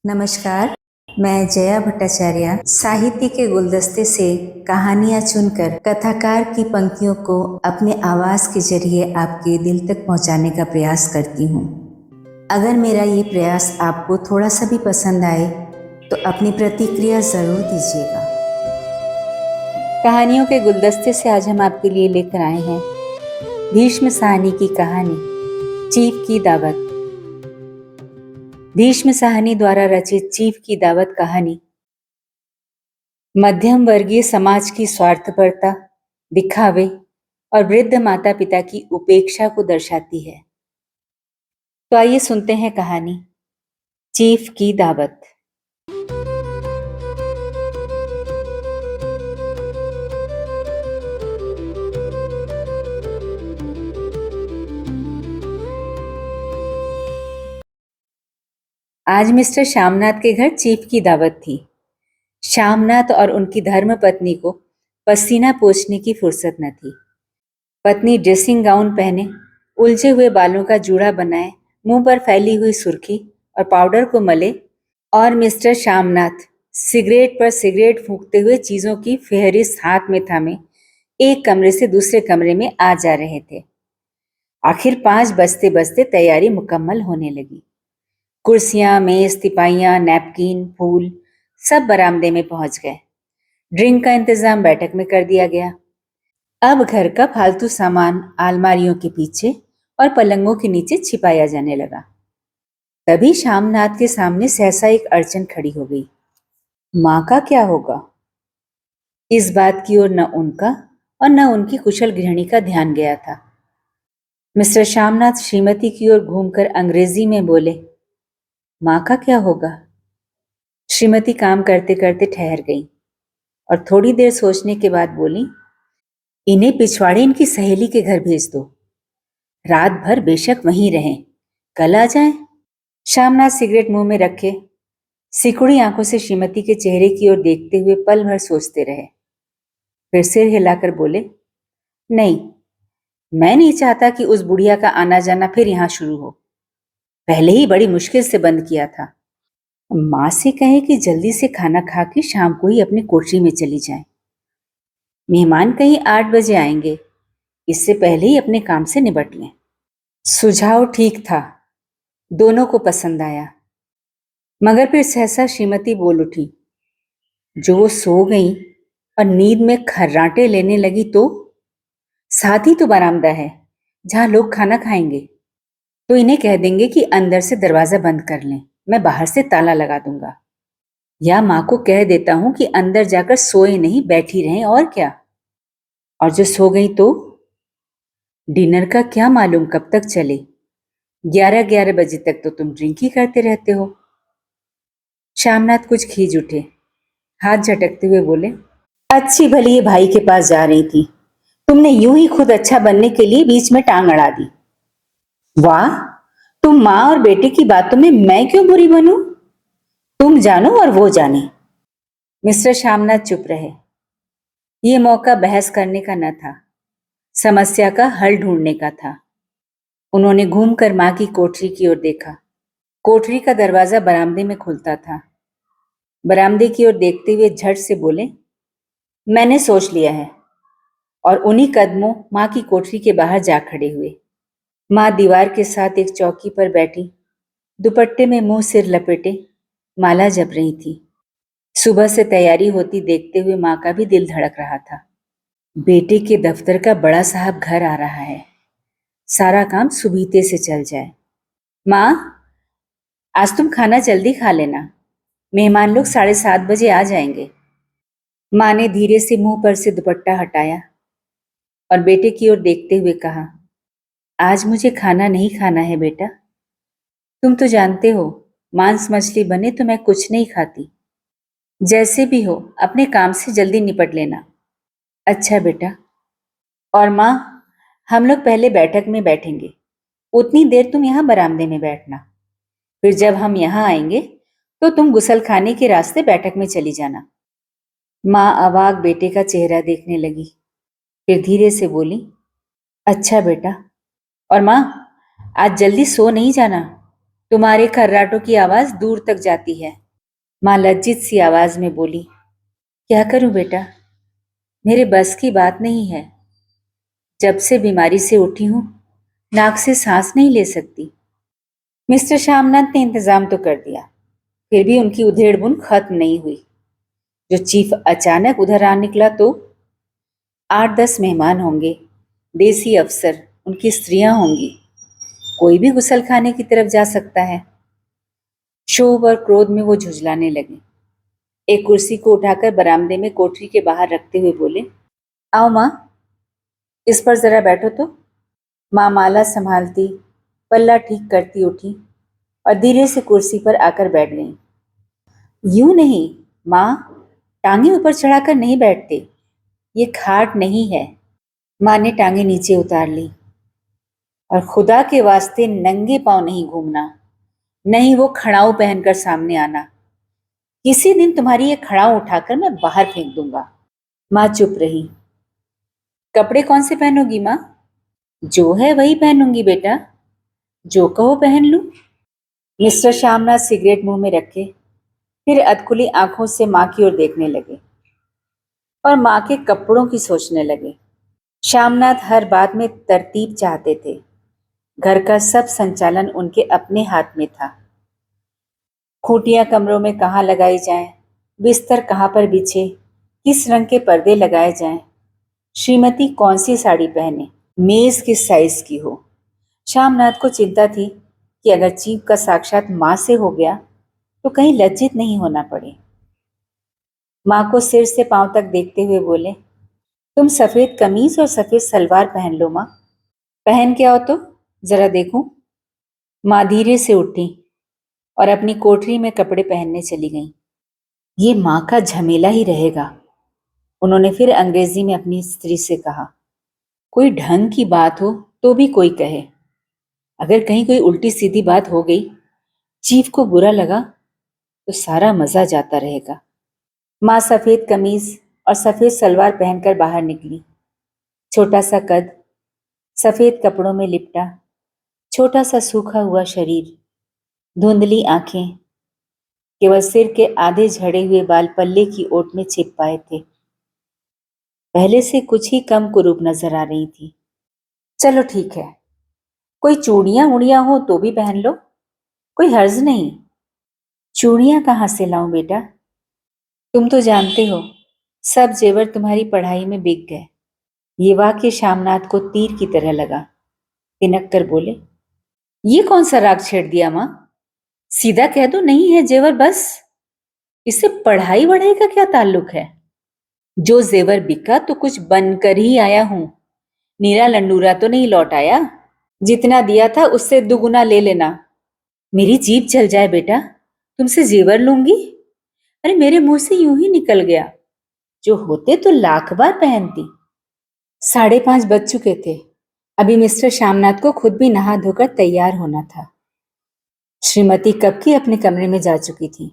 नमस्कार, मैं जया भट्टाचार्य साहित्य के गुलदस्ते से कहानियां चुनकर कथाकार की पंक्तियों को अपने आवाज के जरिए आपके दिल तक पहुंचाने का प्रयास करती हूं। अगर मेरा ये प्रयास आपको थोड़ा सा भी पसंद आए तो अपनी प्रतिक्रिया जरूर दीजिएगा। कहानियों के गुलदस्ते से आज हम आपके लिए लेकर आए हैं भीष्म साहनी की कहानी चीफ की दावत। भीष्म साहनी द्वारा रचित चीफ की दावत कहानी मध्यम वर्गीय समाज की स्वार्थपरता, दिखावे और वृद्ध माता पिता की उपेक्षा को दर्शाती है। तो आइए सुनते हैं कहानी चीफ की दावत। आज मिस्टर श्यामनाथ के घर चीफ की दावत थी। श्यामनाथ और उनकी धर्मपत्नी को पसीना पोंछने की फुर्सत न थी। पत्नी ड्रेसिंग गाउन पहने, उलझे हुए बालों का जूड़ा बनाए, मुंह पर फैली हुई सुर्खी और पाउडर को मले, और मिस्टर श्यामनाथ सिगरेट पर सिगरेट फूंकते हुए चीजों की फेहरिस्त हाथ में थामे एक कमरे से दूसरे कमरे में आ जा रहे थे। आखिर 5 बजते बजते तैयारी मुकम्मल होने लगी। कुर्सियां, मेज, तिपाइयां, नैपकिन, फूल सब बरामदे में पहुंच गए। ड्रिंक का इंतजाम बैठक में कर दिया गया। अब घर का फालतू सामान अलमारियों के पीछे और पलंगों के नीचे छिपाया जाने लगा। तभी श्यामनाथ के सामने सहसा एक अड़चन खड़ी हो गई। माँ का क्या होगा? इस बात की ओर न उनका और न उनकी कुशल गृहिणी का ध्यान गया था। मिस्टर श्यामनाथ श्रीमती की ओर घूमकर अंग्रेजी में बोले, माँ का क्या होगा? श्रीमती काम करते करते ठहर गई और थोड़ी देर सोचने के बाद बोली, इन्हें पिछवाड़े इनकी सहेली के घर भेज दो। रात भर बेशक वहीं रहें, कल आ जाएं। श्यामनाथ सिगरेट मुंह में रखे सिकुड़ी आंखों से श्रीमती के चेहरे की ओर देखते हुए पल भर सोचते रहे। फिर सिर हिलाकर बोले, नहीं, मैं नहीं चाहता कि उस बुढ़िया का आना जाना फिर यहां शुरू हो। पहले ही बड़ी मुश्किल से बंद किया था। माँ से कहें कि जल्दी से खाना खा के शाम को ही अपनी कोठरी में चली जाए। मेहमान कहीं 8 बजे आएंगे, इससे पहले ही अपने काम से निपट लें। सुझाव ठीक था, दोनों को पसंद आया। मगर फिर सहसा श्रीमती बोल उठी, जो वो सो गई और नींद में खर्राटे लेने लगी तो साथ ही तो बरामदा है जहां लोग खाना खाएंगे। तो इन्हें कह देंगे कि अंदर से दरवाजा बंद कर लें, मैं बाहर से ताला लगा दूंगा। या माँ को कह देता हूं कि अंदर जाकर सोए नहीं, बैठी रहें, और क्या। और जो सो गई तो डिनर का क्या मालूम कब तक चले। 11-11 बजे तक तो तुम ड्रिंक ही करते रहते हो। श्यामनाथ कुछ खींच उठे, हाथ झटकते हुए बोले, अच्छी भली ये भाई के पास जा रही थी, तुमने यूं ही खुद अच्छा बनने के लिए बीच में टांग अड़ा दी। वाह, तुम माँ और बेटे की बातों में मैं क्यों बुरी बनूं? तुम जानो और वो जाने। मिस्टर श्यामनाथ चुप रहे। ये मौका बहस करने का न था, समस्या का हल ढूंढने का था। उन्होंने घूमकर माँ की कोठरी की ओर देखा। कोठरी का दरवाजा बरामदे में खुलता था। बरामदे की ओर देखते हुए झट से बोले, मैंने सोच लिया है। और उन्हीं कदमों माँ की कोठरी के बाहर जा खड़े हुए। माँ दीवार के साथ एक चौकी पर बैठी, दुपट्टे में मुंह सिर लपेटे माला जप रही थी। सुबह से तैयारी होती देखते हुए माँ का भी दिल धड़क रहा था। बेटे के दफ्तर का बड़ा साहब घर आ रहा है, सारा काम सुबीते से चल जाए। माँ, आज तुम खाना जल्दी खा लेना, मेहमान लोग 7:30 बजे आ जाएंगे। माँ ने धीरे से मुंह पर से दुपट्टा हटाया और बेटे की ओर देखते हुए कहा, आज मुझे खाना नहीं खाना है बेटा। तुम तो जानते हो, मांस मछली बने तो मैं कुछ नहीं खाती। जैसे भी हो अपने काम से जल्दी निपट लेना। अच्छा बेटा। और माँ, हम लोग पहले बैठक में बैठेंगे, उतनी देर तुम यहाँ बरामदे में बैठना। फिर जब हम यहाँ आएंगे तो तुम गुसल खाने के रास्ते बैठक में चली जाना। माँ अवाक बेटे का चेहरा देखने लगी, फिर धीरे से बोली, अच्छा बेटा। और माँ, आज जल्दी सो नहीं जाना, तुम्हारे खर्राटों की आवाज दूर तक जाती है। माँ लज्जित सी आवाज में बोली। क्या करूं बेटा, मेरे बस की बात नहीं है। जब से बीमारी से उठी हूं, नाक से सांस नहीं ले सकती। मिस्टर श्यामनाथ ने इंतजाम तो कर दिया, फिर भी उनकी उधेड़ बुन खत्म नहीं हुई। जो चीफ अचानक उधर आ निकला तो 8-10 मेहमान होंगे, देसी अफसर, उनकी स्त्रियां होंगी। कोई भी गुसल खाने की तरफ जा सकता है। क्षोभ और क्रोध में वो झुंझलाने लगे। एक कुर्सी को उठाकर बरामदे में कोठरी के बाहर रखते हुए बोले, आओ माँ, इस पर जरा बैठो तो। माँ माला संभालती, पल्ला ठीक करती उठी और धीरे से कुर्सी पर आकर बैठ गईं। यूं नहीं माँ, टांगे ऊपर चढ़ाकर नहीं बैठते, ये खाट नहीं है। माँ ने टांगे नीचे उतार ली। और खुदा के वास्ते नंगे पांव नहीं घूमना, नहीं वो खड़ाऊ पहनकर सामने आना। किसी दिन तुम्हारी ये खड़ाऊ उठाकर मैं बाहर फेंक दूंगा। माँ चुप रही। कपड़े कौन से पहनोगी माँ? जो है वही पहनूंगी बेटा, जो कहो पहन लूं। मिस्टर श्यामनाथ सिगरेट मुंह में रखे फिर अधखुली आंखों से माँ की ओर देखने लगे और माँ के कपड़ों की सोचने लगे। श्यामनाथ हर बात में तरतीब चाहते थे। घर का सब संचालन उनके अपने हाथ में था। खूंटियां कमरों में कहाँ लगाई जाएं, बिस्तर कहाँ पर बिछे, किस रंग के पर्दे लगाए जाएं, श्रीमती कौन सी साड़ी पहने, मेज किस साइज की हो। श्यामनाथ को चिंता थी कि अगर चीफ का साक्षात माँ से हो गया तो कहीं लज्जित नहीं होना पड़े। माँ को सिर से पांव तक देखते हुए बोले, तुम सफेद कमीज और सफेद सलवार पहन लो माँ। पहन के आओ तो जरा देखूं। माँ धीरे से उठी और अपनी कोठरी में कपड़े पहनने चली गईं। ये माँ का झमेला ही रहेगा, उन्होंने फिर अंग्रेजी में अपनी स्त्री से कहा। कोई ढंग की बात हो तो भी कोई कहे, अगर कहीं कोई उल्टी सीधी बात हो गई, चीफ को बुरा लगा तो सारा मजा जाता रहेगा। माँ सफेद कमीज और सफेद सलवार पहनकर बाहर निकली। छोटा सा कद, सफेद कपड़ों में लिपटा, छोटा सा सूखा हुआ शरीर, धुंधली आंखें, केवल सिर के आधे झड़े हुए बाल पल्ले की ओट में छिप पाए थे। पहले से कुछ ही कम कुरूप नजर आ रही थी। चलो ठीक है, कोई चूड़ियां उड़ियां हो तो भी पहन लो, कोई हर्ज नहीं। चूड़ियां कहाँ से लाऊं बेटा? तुम तो जानते हो सब जेवर तुम्हारी पढ़ाई में बिक गए। ये वाक्य श्यामनाथ को तीर की तरह लगा। तिनक कर बोले, ये कौन सा राग छेड़ दिया माँ? सीधा कह दो नहीं है जेवर बस। इससे पढ़ाई वढ़ाई का क्या ताल्लुक है? जो जेवर बिका तो कुछ बनकर ही आया हूं, नीरा लंडूरा तो नहीं लौट आया। जितना दिया था उससे दुगुना ले लेना। मेरी जीभ जल जाए बेटा, तुमसे जेवर लूंगी? अरे मेरे मुंह से यूं ही निकल गया, जो होते तो लाख बार पहनती। 5:30 बज चुके थे। अभी मिस्टर श्यामनाथ को खुद भी नहा धोकर तैयार होना था। श्रीमती कब की अपने कमरे में जा चुकी थी।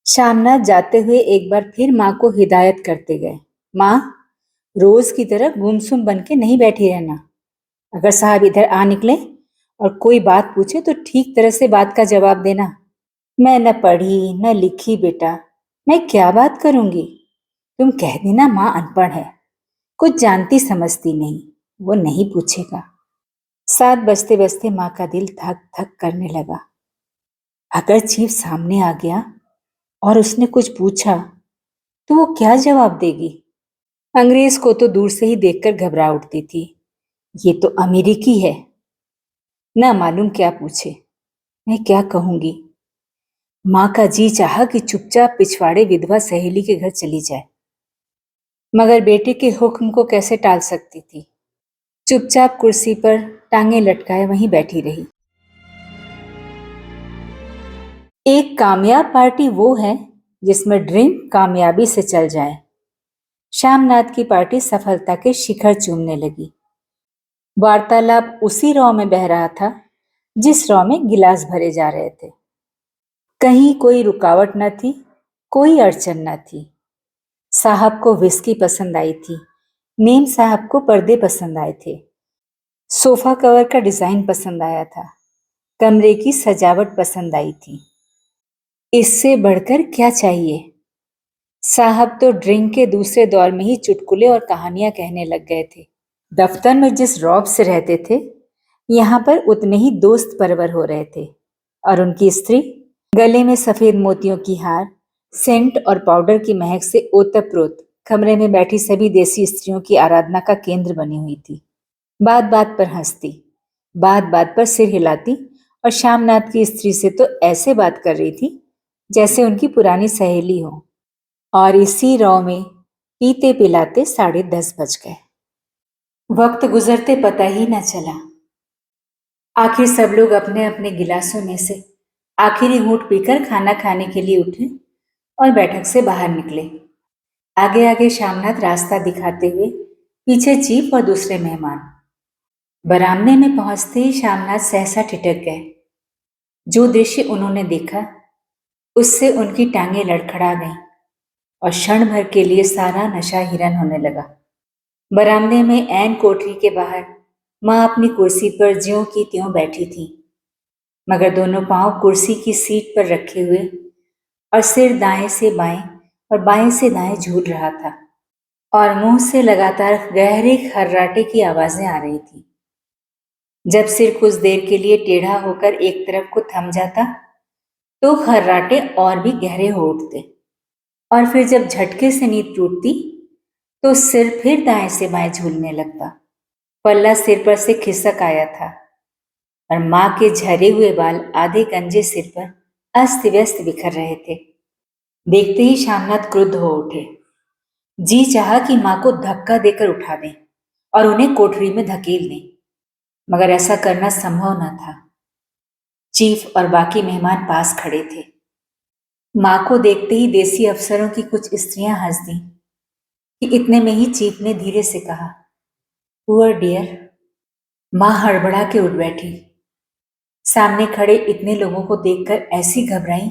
श्यामनाथ जाते हुए एक बार फिर माँ को हिदायत करते गए, माँ, रोज की तरह गुमसुम बन के नहीं बैठी रहना। अगर साहब इधर आ निकले और कोई बात पूछे तो ठीक तरह से बात का जवाब देना। मैं न पढ़ी न लिखी बेटा, मैं क्या बात करूंगी? तुम कह देना माँ अनपढ़ है, कुछ जानती समझती नहीं, वो नहीं पूछेगा। 7 बजते बजते माँ का दिल धक धक करने लगा। अगर चीफ सामने आ गया और उसने कुछ पूछा तो वो क्या जवाब देगी? अंग्रेज को तो दूर से ही देखकर घबरा उठती थी। ये तो अमेरिकी है, ना मालूम क्या पूछे। मैं क्या कहूंगी? माँ का जी चाहा कि चुपचाप पिछवाड़े विधवा सहेली के घर चली जाए, मगर बेटे के हुक्म को कैसे टाल सकती थी। चुपचाप कुर्सी पर टांगे लटकाए वहीं बैठी रही। एक कामयाब पार्टी वो है जिसमें ड्रीम कामयाबी से चल जाए। श्यामनाथ की पार्टी सफलता के शिखर चूमने लगी। वार्तालाप उसी रॉ में बह रहा था जिस रॉ में गिलास भरे जा रहे थे। कहीं कोई रुकावट न थी, कोई अड़चन न थी। साहब को विस्की पसंद आई थी, मेम साहब को पर्दे पसंद आए थे, सोफा कवर का डिजाइन पसंद आया था, कमरे की सजावट पसंद आई थी। इससे बढ़कर क्या चाहिए? साहब तो ड्रिंक के दूसरे दौर में ही चुटकुले और कहानियां कहने लग गए थे। दफ्तर में जिस रौब से रहते थे, यहाँ पर उतने ही दोस्त परवर हो रहे थे। और उनकी स्त्री गले में सफेद मोतियों की हार, सेंट और पाउडर की महक से ओतप्रोत कमरे में बैठी सभी देसी स्त्रियों की आराधना का केंद्र बनी हुई थी। बात बात पर हंसती, बात बात पर सिर हिलाती और श्यामनाथ की स्त्री से तो ऐसे बात कर रही थी जैसे उनकी पुरानी सहेली हो। और इसी रौ में पीते पिलाते 10:30 बज गए। वक्त गुजरते पता ही न चला। आखिर सब लोग अपने अपने गिलासों में से आखिरी घूंट पीकर खाना खाने के लिए उठे और बैठक से बाहर निकले। आगे आगे श्यामनाथ रास्ता दिखाते हुए, पीछे चीफ और दूसरे मेहमान। बरामदे में पहुंचते ही श्यामनाथ सहसा ठिठक गए। जो दृश्य उन्होंने देखा उससे उनकी टांगें लड़खड़ा गईं और क्षण भर के लिए सारा नशा हिरन होने लगा। बरामदे में ऐन कोठरी के बाहर माँ अपनी कुर्सी पर ज्यों की त्यों बैठी थी, मगर दोनों पांव कुर्सी की सीट पर रखे हुए और सिर दाएं से बाएं और बाएं से दाएं झूल रहा था और मुंह से लगातार गहरे खर्राटे की आवाजें आ रही थी। जब सिर कुछ देर के लिए टेढ़ा होकर एक तरफ को थम जाता तो खर्राटे और भी गहरे हो उठते और फिर जब झटके से नींद टूटती तो सिर फिर दाएं से बाएं झूलने लगता। पल्ला सिर पर से खिसक आया था और माँ के झरे हुए बाल आधे गंजे सिर पर अस्त व्यस्त बिखर रहे थे। देखते ही श्यामनाथ क्रुद्ध हो उठे। जी चाहा कि माँ को धक्का देकर उठा दें और उन्हें कोठरी में धकेल दें, मगर ऐसा करना संभव न था। चीफ और बाकी मेहमान पास खड़े थे। माँ को देखते ही देसी अफसरों की कुछ स्त्रियां हंस दी कि इतने में ही चीफ ने धीरे से कहा, पुअर डियर। माँ हड़बड़ा के उठ बैठी। सामने खड़े इतने लोगों को देखकर ऐसी घबराई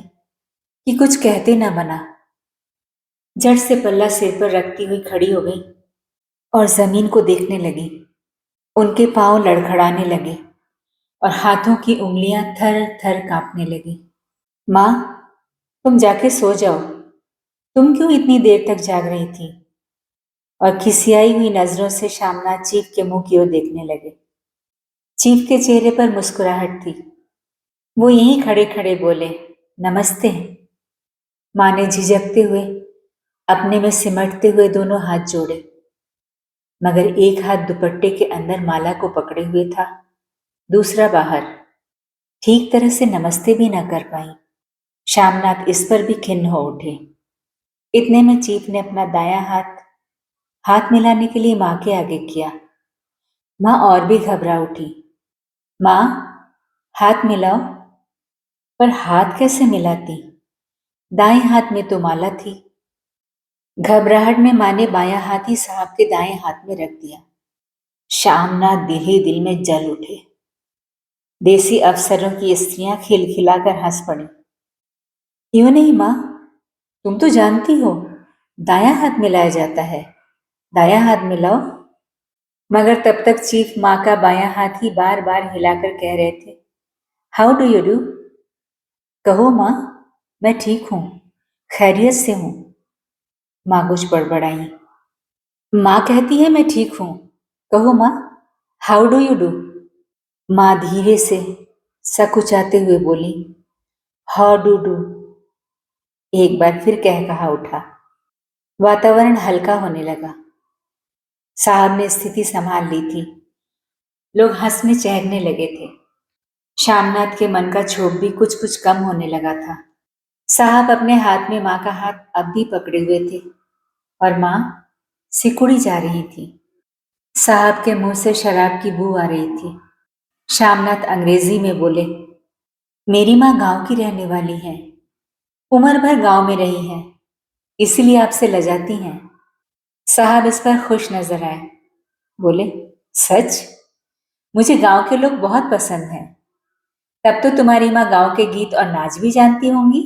कि कुछ कहते न बना। झट से पल्ला सिर पर रखती हुई खड़ी हो गई और जमीन को देखने लगी। उनके पांव लड़खड़ाने लगे और हाथों की उंगलियां थर थर कांपने लगी। माँ, तुम जाके सो जाओ। तुम क्यों इतनी देर तक जाग रही थी? और खिसियाई हुई नजरों से श्यामनाथ चीफ के मुंह की ओर देखने लगे। चीफ के चेहरे पर मुस्कुराहट थी। वो यहीं खड़े खड़े बोले, नमस्ते। माँ ने झिझकते हुए अपने में सिमटते हुए दोनों हाथ जोड़े, मगर एक हाथ दुपट्टे के अंदर माला को पकड़े हुए था, दूसरा बाहर। ठीक तरह से नमस्ते भी न कर पाई। श्यामनाथ इस पर भी खिन्न हो उठे। इतने में चीफ ने अपना दायां हाथ हाथ मिलाने के लिए माँ के आगे किया। माँ और भी घबरा उठी। माँ, हाथ मिलाओ। पर हाथ कैसे मिलाती? दाएं हाथ में तो माला थी। घबराहट में माँ ने बायां हाथ ही साहब के दाएं हाथ में रख दिया। श्यामनाथ दिल ही दिल में जल उठे। देसी अफसरों की स्त्रियां खिलखिलाकर हंस पड़ी। क्यों नहीं माँ, तुम तो जानती हो दायां हाथ मिलाया जाता है, दायां हाथ मिलाओ। मगर तब तक चीफ माँ का बायां हाथ ही बार बार हिलाकर कह रहे थे, हाउ डू यू डू? कहो माँ, मैं ठीक हूं, खैरियत से हूं। माँ कुछ बड़बड़ाई। माँ कहती है मैं ठीक हूं, कहो माँ, हाउ डू यू डू? माँ धीरे से सकुचाते हुए बोली, हाउ डू डू। एक बार फिर कह कहा उठा। वातावरण हल्का होने लगा। साहब ने स्थिति संभाल ली थी। लोग हंसने चहकने लगे थे। श्यामनाथ के मन का क्षोभ भी कुछ कुछ कम होने लगा था। साहब अपने हाथ में माँ का हाथ अब भी पकड़े हुए थे और माँ सिकुड़ी जा रही थी। साहब के मुंह से शराब की बू आ रही थी। श्यामनाथ अंग्रेजी में बोले, मेरी माँ गांव की रहने वाली है, उम्र भर गांव में रही है, इसीलिए आपसे लजाती हैं। साहब इस पर खुश नजर आए। बोले, सच? मुझे गांव के लोग बहुत पसंद हैं। तब तो तुम्हारी माँ गांव के गीत और नाच भी जानती होंगी।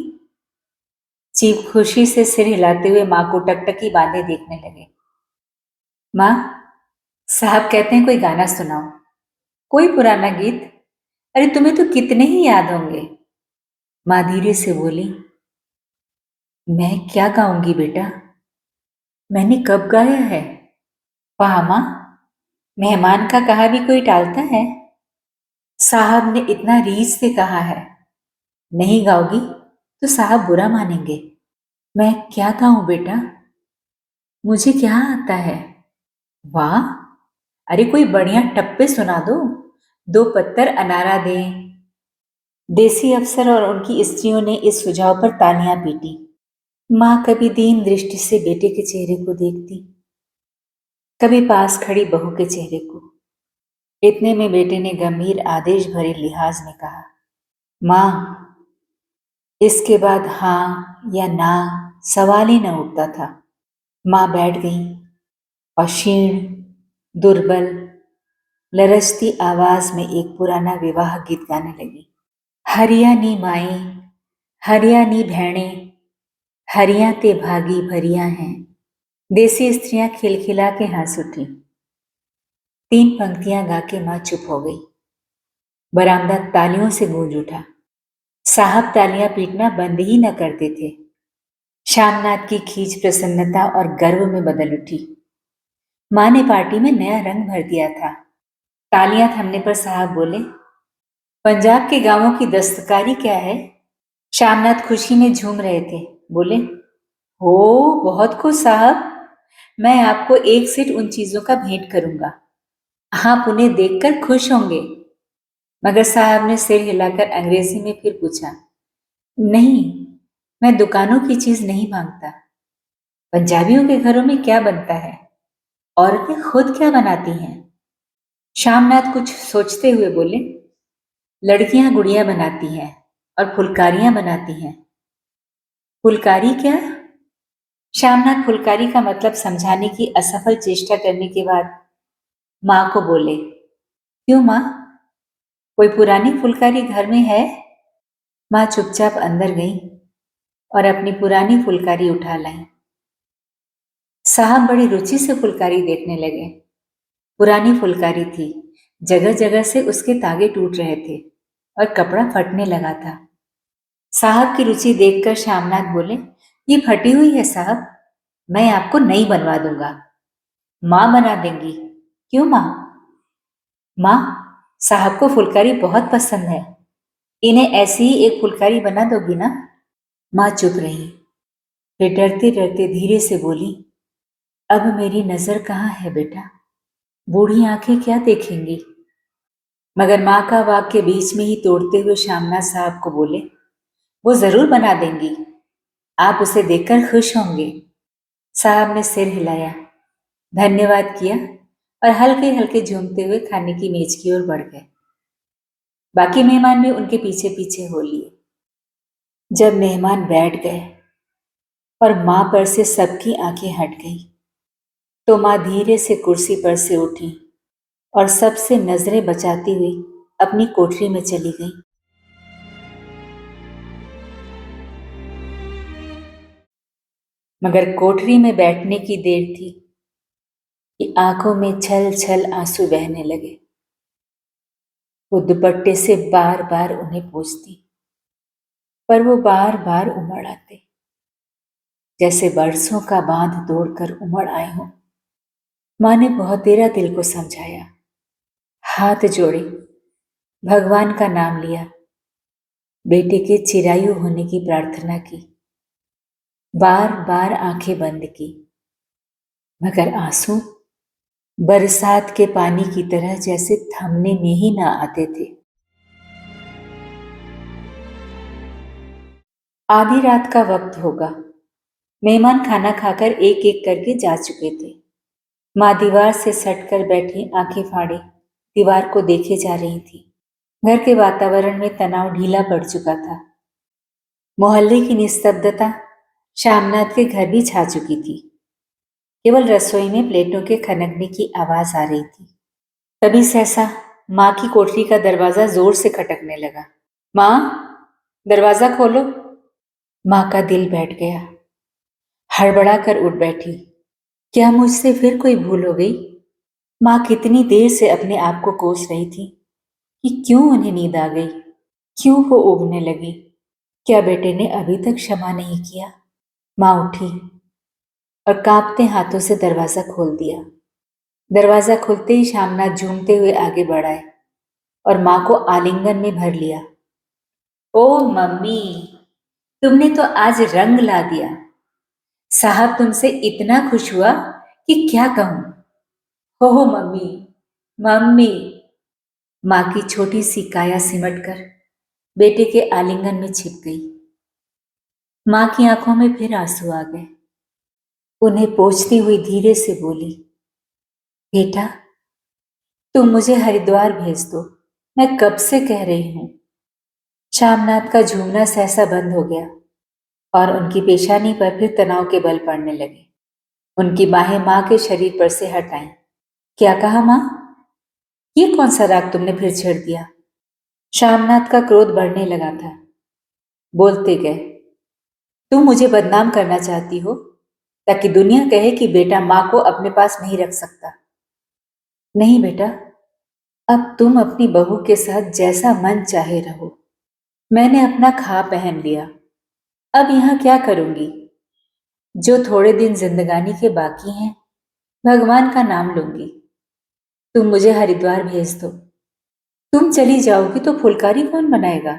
चीफ खुशी से सिर हिलाते हुए माँ को टकटकी बांधे देखने लगे। माँ, साहब कहते हैं कोई गाना सुनाओ, कोई पुराना गीत अरे तुम्हें तो कितने ही याद होंगे। माँ धीरे से बोली, मैं क्या गाऊंगी बेटा, मैंने कब गाया है। वाह माँ, मेहमान का कहा भी कोई टालता है। साहब ने इतना रीझ से कहा है, नहीं गाओगी तो साहब बुरा मानेंगे। मैं क्या गाऊं बेटा, मुझे क्या आता है। वाह, अरे कोई बढ़िया टप्पे सुना दो, दो पत्तर अनारा दे। देसी अफसर और उनकी स्त्रियों ने इस सुझाव पर तालियां पीटी। माँ कभी दीन दृष्टि से बेटे के चेहरे को देखती, कभी पास खड़ी बहू के चेहरे को। इतने में बेटे ने गंभीर आदेश भरे लिहाज में कहा, माँ, इसके बाद हाँ या ना सवाल ही न उठता था। माँ बैठ गई और क्षीण, दुर्बल, लरजती आवाज में एक पुराना विवाह गीत गाने लगी। हरियाणी माए, हरियाणी भैणे, हरिया ते भागी भरिया हैं। देसी स्त्रियां खिलखिला के हंस उठी। तीन पंक्तियां गा के मां चुप हो गई। बरामदा तालियों से गूंज उठा। साहब तालियां पीटना बंद ही न करते थे। श्यामनाथ की खींच प्रसन्नता और गर्व में बदल उठी। मां ने पार्टी में नया रंग भर दिया था। तालियां थमने पर साहब बोले, पंजाब के गांवों की दस्तकारी क्या है। श्यामनाथ खुशी में झूम रहे थे। बोले, हो बहुत खुश साहब, मैं आपको एक सेट उन चीजों का भेंट करूंगा, आप उन्हें देखकर खुश होंगे। मगर साहब ने सिर हिलाकर अंग्रेजी में फिर पूछा, नहीं, मैं दुकानों की चीज नहीं मांगता। पंजाबियों के घरों में क्या बनता है, औरतें खुद क्या बनाती हैं। श्यामनाथ कुछ सोचते हुए बोले, लड़कियां गुड़िया बनाती हैं और फुलकारियां बनाती हैं। फुलकारी क्या। श्यामनाथ फुलकारी का मतलब समझाने की असफल चेष्टा करने के बाद मां को बोले, क्यों मां, कोई पुरानी फुलकारी घर में है। मां चुपचाप अंदर गई और अपनी पुरानी फुलकारी उठा लाई। साहब बड़ी रुचि से फुलकारी देखने लगे। पुरानी फुलकारी थी, जगह जगह से उसके तागे टूट रहे थे और कपड़ा फटने लगा था। साहब की रुचि देखकर श्यामनाथ बोले, ये फटी हुई है साहब, मैं आपको नई बनवा दूंगा। मां बना देंगी। क्यों मां। मां, साहब को फुलकारी बहुत पसंद है, इन्हें ऐसी ही एक फुलकारी बना दोगी ना। मां चुप रही, फिर डरते डरते धीरे से बोली, अब मेरी नजर कहाँ है बेटा, बूढ़ी आंखें क्या देखेंगी। मगर मां का वाक्य बीच में ही तोड़ते हुए श्यामनाथ साहब को बोले, वो जरूर बना देंगी, आप उसे देखकर खुश होंगे। साहब ने सिर हिलाया, धन्यवाद किया और हल्के हल्के झूमते हुए खाने की मेज की ओर बढ़ गए। बाकी मेहमान भी उनके पीछे पीछे हो लिए। जब मेहमान बैठ गए और मां पर से सबकी आंखें हट गई, तो मां धीरे से कुर्सी पर से उठी और सबसे नजरें बचाती हुई अपनी कोठरी में चली गई। मगर कोठरी में बैठने की देर थी कि आंखों में छल छल आंसू बहने लगे। वो दुपट्टे से बार बार उन्हें पोंछती, पर वो बार बार उमड़ आते, जैसे बरसों का बांध तोड़कर उमड़ आए हों। मां ने बहुत देर दिल को समझाया, हाथ जोड़े, भगवान का नाम लिया, बेटे के चिरायु होने की प्रार्थना की, बार बार आंखें बंद की। मगर आंसू बरसात के पानी की तरह जैसे थमने में ही ना आते थे। आधी रात का वक्त होगा। मेहमान खाना खाकर एक एक करके जा चुके थे। मां दीवार से सटकर बैठी आंखें फाड़े दीवार को देखे जा रही थी। घर के वातावरण में तनाव ढीला पड़ चुका था। मोहल्ले की निस्तब्धता श्यामनाथ के घर भी छा चुकी थी। केवल रसोई में प्लेटों के खनकने की आवाज आ रही थी। तभी सहसा मां की कोठरी का दरवाजा जोर से खटकने लगा। मां, दरवाजा खोलो। मां का दिल बैठ गया। हड़बड़ा कर उठ बैठी। क्या मुझसे फिर कोई भूल हो गई। मां कितनी देर से अपने आप को कोस रही थी। कि क्यों उन्हें नींद आ गई, क्यों वो ऊबने लगी। क्या बेटे ने अभी तक क्षमा नहीं किया? माँ उठी और कांपते हाथों से दरवाजा खोल दिया। दरवाजा खुलते ही श्यामनाथ झूमते हुए आगे बढ़ाए और माँ को आलिंगन में भर लिया। ओ मम्मी, तुमने तो आज रंग ला दिया। साहब तुमसे इतना खुश हुआ कि क्या कहूं। हो मम्मी, मम्मी। माँ की छोटी सी काया सिमट कर बेटे के आलिंगन में छिप गई। माँ की आंखों में फिर आंसू आ गए। उन्हें पोंछती हुई धीरे से बोली, बेटा तुम मुझे हरिद्वार भेज दो, मैं कब से कह रही हूं। श्यामनाथ का झूमना सहसा बंद हो गया और उनकी पेशानी पर फिर तनाव के बल पड़ने लगे। उनकी बाहें माँ के शरीर पर से हट आईं। क्या कहा माँ? ये कौन सा राग तुमने फिर छेड़ दिया? श्यामनाथ का क्रोध बढ़ने लगा था। बोलते गए, तुम मुझे बदनाम करना चाहती हो ताकि दुनिया कहे कि बेटा माँ को अपने पास नहीं रख सकता। नहीं बेटा, अब तुम अपनी बहू के साथ जैसा मन चाहे रहो। मैंने अपना खा पहन लिया, अब यहां क्या करूंगी। जो थोड़े दिन जिंदगानी के बाकी हैं, भगवान का नाम लूंगी। तुम मुझे हरिद्वार भेज दो। तुम चली जाओगी तो फुलकारी कौन बनाएगा?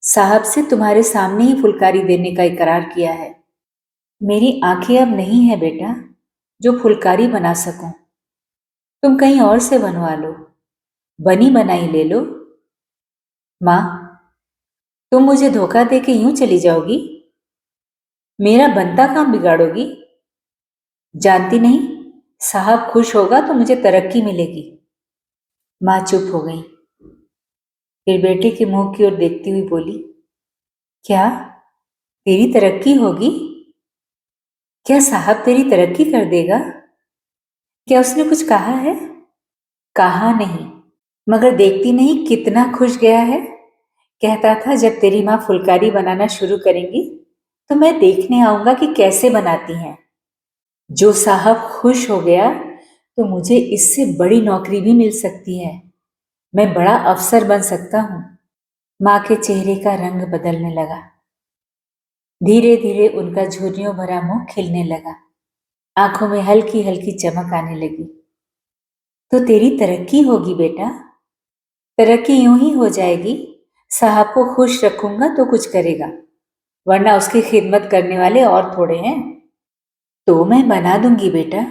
साहब से तुम्हारे सामने ही फुलकारी देने का इकरार किया है। मेरी आंखें अब नहीं है बेटा जो फुलकारी बना सकूं। तुम कहीं और से बनवा लो, बनी बनाई ले लो। माँ, तुम मुझे धोखा दे के यूं चली जाओगी? मेरा बनता काम बिगाड़ोगी? जानती नहीं, साहब खुश होगा तो मुझे तरक्की मिलेगी। माँ चुप हो गई, फिर बेटे के मुंह की ओर देखती हुई बोली, क्या तेरी तरक्की होगी? क्या साहब तेरी तरक्की कर देगा? क्या उसने कुछ कहा है? कहा नहीं, मगर देखती नहीं कितना खुश गया है। कहता था जब तेरी माँ फुलकारी बनाना शुरू करेंगी तो मैं देखने आऊंगा कि कैसे बनाती हैं। जो साहब खुश हो गया तो मुझे इससे बड़ी नौकरी भी मिल सकती है। मैं बड़ा अफसर बन सकता हूं। माँ के चेहरे का रंग बदलने लगा। धीरे धीरे उनका झुर्रियों भरा मुंह खिलने लगा। आंखों में हल्की हल्की चमक आने लगी। तो तेरी तरक्की होगी बेटा, तरक्की यूं ही हो जाएगी। साहब को खुश रखूंगा तो कुछ करेगा, वरना उसकी खिदमत करने वाले और थोड़े हैं। तो मैं बना दूंगी बेटा,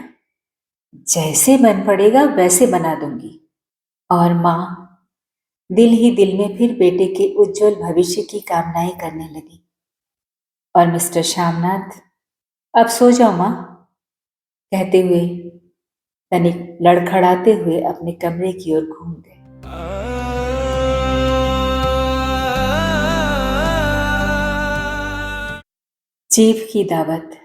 जैसे बन पड़ेगा वैसे बना दूंगी। और माँ दिल ही दिल में फिर बेटे के उज्जवल भविष्य की कामनाएं करने लगी। और मिस्टर श्यामनाथ, अब सो जाओ माँ, कहते हुए तनिक लड़खड़ाते हुए अपने कमरे की ओर घूम गए। चीफ की दावत।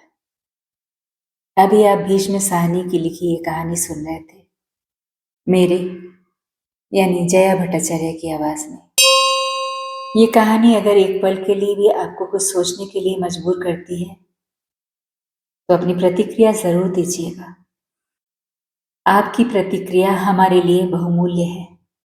अभी आप भीष्म साहनी की लिखी ये कहानी सुन रहे थे, मेरे यानी जया भट्टाचार्य की आवाज में। ये कहानी अगर एक पल के लिए भी आपको कुछ सोचने के लिए मजबूर करती है तो अपनी प्रतिक्रिया जरूर दीजिएगा। आपकी प्रतिक्रिया हमारे लिए बहुमूल्य है।